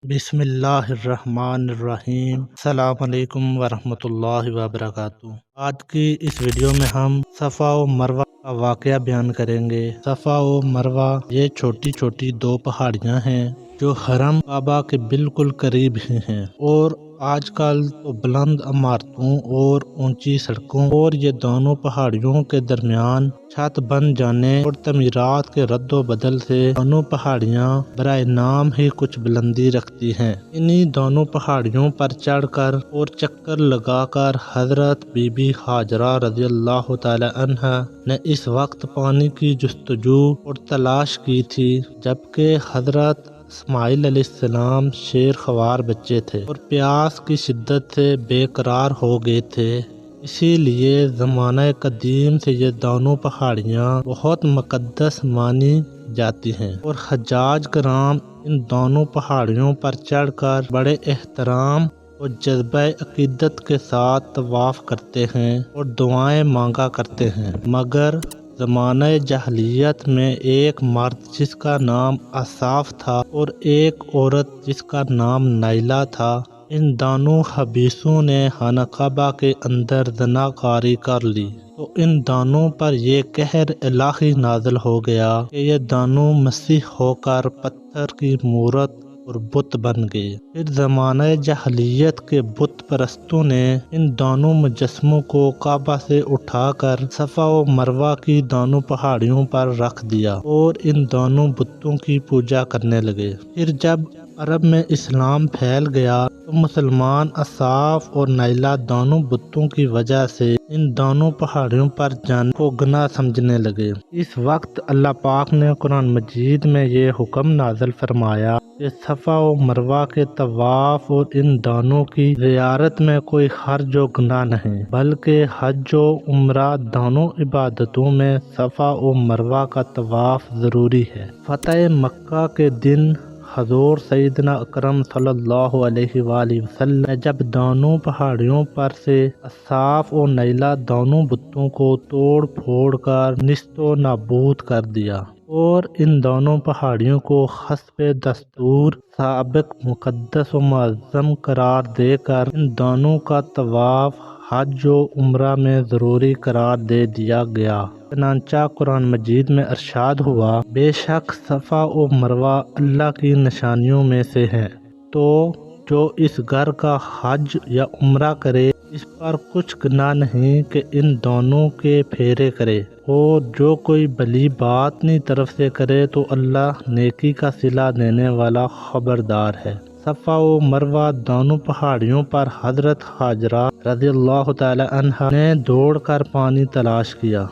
بسم اللہ الرحمن الرحیم۔ السلام علیکم ورحمۃ اللہ وبرکاتہ۔ آج کی اس ویڈیو میں ہم صفا و مروہ کا واقعہ بیان کریں گے۔ صفا و مروہ یہ چھوٹی چھوٹی دو پہاڑیاں ہیں جو حرم کعبہ کے بالکل قریب ہی ہیں، اور آج کل تو بلند عمارتوں اور اونچی سڑکوں اور یہ دونوں پہاڑیوں کے درمیان چھت بن جانے اور تعمیرات کے رد و بدل سے دونوں پہاڑیاں برائے نام ہی کچھ بلندی رکھتی ہیں۔ انہی دونوں پہاڑیوں پر چڑھ کر اور چکر لگا کر حضرت بی بی ہاجرہ رضی اللہ تعالی عنہا نے اس وقت پانی کی جستجو اور تلاش کی تھی جبکہ حضرت اسماعیل علیہ السلام شیر خوار بچے تھے اور پیاس کی شدت سے بے قرار ہو گئے تھے۔ اسی لیے زمانہ قدیم سے یہ دونوں پہاڑیاں بہت مقدس مانی جاتی ہیں، اور حجاج کرام ان دونوں پہاڑیوں پر چڑھ کر بڑے احترام اور جذبہ عقیدت کے ساتھ طواف کرتے ہیں اور دعائیں مانگا کرتے ہیں، مگر زمانہ جاہلیت میں ایک مرد جس کا نام اصاف تھا اور ایک عورت جس کا نام نائلہ تھا، ان دونوں خبیثوں نے خانہ کعبہ کے اندر زناکاری کر لی، تو ان دونوں پر یہ قہر الہی نازل ہو گیا کہ یہ دونوں مسیح ہو کر پتھر کی مورت اور بت بن گئے۔ پھر زمانہ جاہلیت کے بت پرستوں نے ان دونوں مجسموں کو کعبہ سے اٹھا کر صفا و مروہ کی دونوں پہاڑیوں پر رکھ دیا اور ان دونوں بتوں کی پوجا کرنے لگے۔ پھر جب عرب میں اسلام پھیل گیا تو مسلمان اصاف اور نائلہ دونوں بتوں کی وجہ سے ان دونوں پہاڑیوں پر جانے کو گناہ سمجھنے لگے۔ اس وقت اللہ پاک نے قرآن مجید میں یہ حکم نازل فرمایا کہ صفا و مروہ کے طواف اور ان دونوں کی زیارت میں کوئی حرج و گناہ نہیں، بلکہ حج و عمرہ دونوں عبادتوں میں صفا و مروہ کا طواف ضروری ہے۔ فتح مکہ کے دن حضور سیدنا اکرم صلی اللہ علیہ وآلہ وسلم نے جب دونوں پہاڑیوں پر سے اصاف و نائلہ دونوں بتوں کو توڑ پھوڑ کر نیست و نابود کر دیا اور ان دونوں پہاڑیوں کو حسب دستور سابق مقدس و معظم قرار دے کر ان دونوں کا طواف حج و عمرہ میں ضروری قرار دے دیا گیا۔ چنانچہ قرآن مجید میں ارشاد ہوا، بے شک صفا و مروہ اللہ کی نشانیوں میں سے ہیں، تو جو اس گھر کا حج یا عمرہ کرے اس پر کچھ گناہ نہیں کہ ان دونوں کے پھیرے کرے، اور جو کوئی بھلی بات اپنی طرف سے کرے تو اللہ نیکی کا صلہ دینے والا خبردار ہے۔ صفا و مروہ دونوں پہاڑیوں پر حضرت ہاجرہ رضی اللہ تعالی عنہا نے دوڑ کر پانی تلاش کیا۔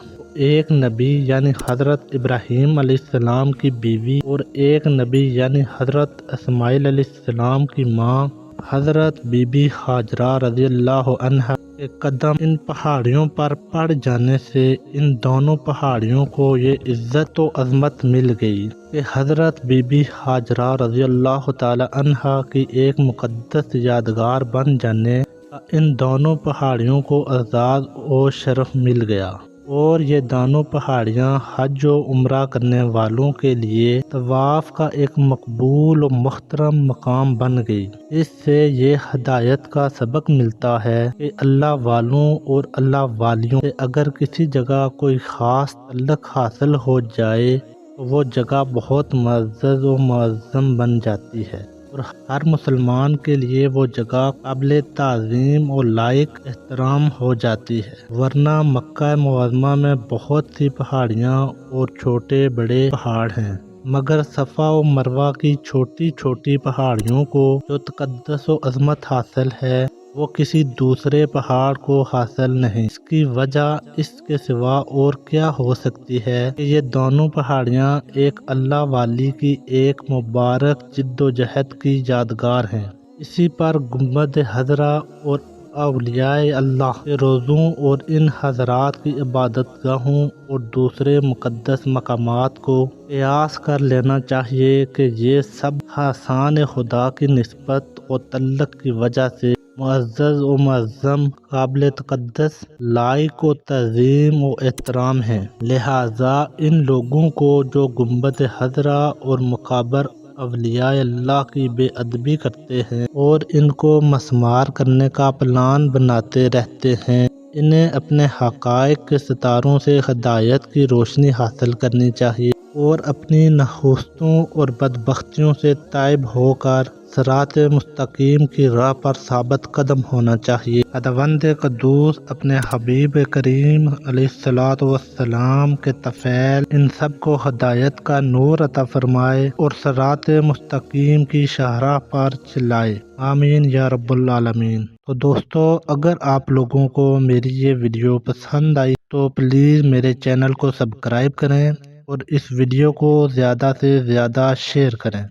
ایک نبی یعنی حضرت ابراہیم علیہ السلام کی بیوی اور ایک نبی یعنی حضرت اسماعیل علیہ السلام کی ماں حضرت بی بی ہاجرہ رضی اللہ عنہا کے قدم ان پہاڑیوں پر پڑ جانے سے ان دونوں پہاڑیوں کو یہ عزت و عظمت مل گئی کہ حضرت بی بی ہاجرہ رضی اللہ تعالی عنہا کی ایک مقدس یادگار بن جانے کا ان دونوں پہاڑیوں کو اعزاز و شرف مل گیا، اور یہ دونوں پہاڑیاں حج و عمرہ کرنے والوں کے لیے طواف کا ایک مقبول و محترم مقام بن گئی۔ اس سے یہ ہدایت کا سبق ملتا ہے کہ اللہ والوں اور اللہ والیوں سے اگر کسی جگہ کوئی خاص تعلق حاصل ہو جائے تو وہ جگہ بہت معزز و معظم بن جاتی ہے، اور ہر مسلمان کے لیے وہ جگہ قابل تعظیم اور لائق احترام ہو جاتی ہے، ورنہ مکہ معظمہ میں بہت سی پہاڑیاں اور چھوٹے بڑے پہاڑ ہیں، مگر صفا و مروہ کی چھوٹی چھوٹی پہاڑیوں کو جو تقدس و عظمت حاصل ہے وہ کسی دوسرے پہاڑ کو حاصل نہیں۔ اس کی وجہ اس کے سوا اور کیا ہو سکتی ہے کہ یہ دونوں پہاڑیاں ایک اللہ والی کی ایک مبارک جد و جہد کی یادگار ہیں۔ اسی پر گنبد خضرا اور اولیاء اللہ کے روضوں اور ان حضرات کی عبادت گاہوں اور دوسرے مقدس مقامات کو قیاس کر لینا چاہیے کہ یہ سب حسان خدا کی نسبت و تعلق کی وجہ سے معزز و معظم، قابل تقدس، لائق و تعظیم و احترام ہیں، لہٰذا ان لوگوں کو جو گنبد خضرا اور مقابر اولیاء اللہ کی بے ادبی کرتے ہیں اور ان کو مسمار کرنے کا پلان بناتے رہتے ہیں۔ انہیں اپنے حقائق کے ستاروں سے ہدایت کی روشنی حاصل کرنی چاہیے اور اپنی نحوستوں اور بدبختیوں سے تائب ہو کر صراط مستقیم کی راہ پر ثابت قدم ہونا چاہیے۔ خداوند قدوس اپنے حبیب کریم علیہ السلام کے طفیل ان سب کو ہدایت کا نور عطا فرمائے اور صراط مستقیم کی شاہراہ پر چلائے، آمین یا رب العالمین۔ تو دوستو، اگر آپ لوگوں کو میری یہ ویڈیو پسند آئی تو پلیز میرے چینل کو سبسکرائب کریں اور اس ویڈیو کو زیادہ سے زیادہ شیئر کریں۔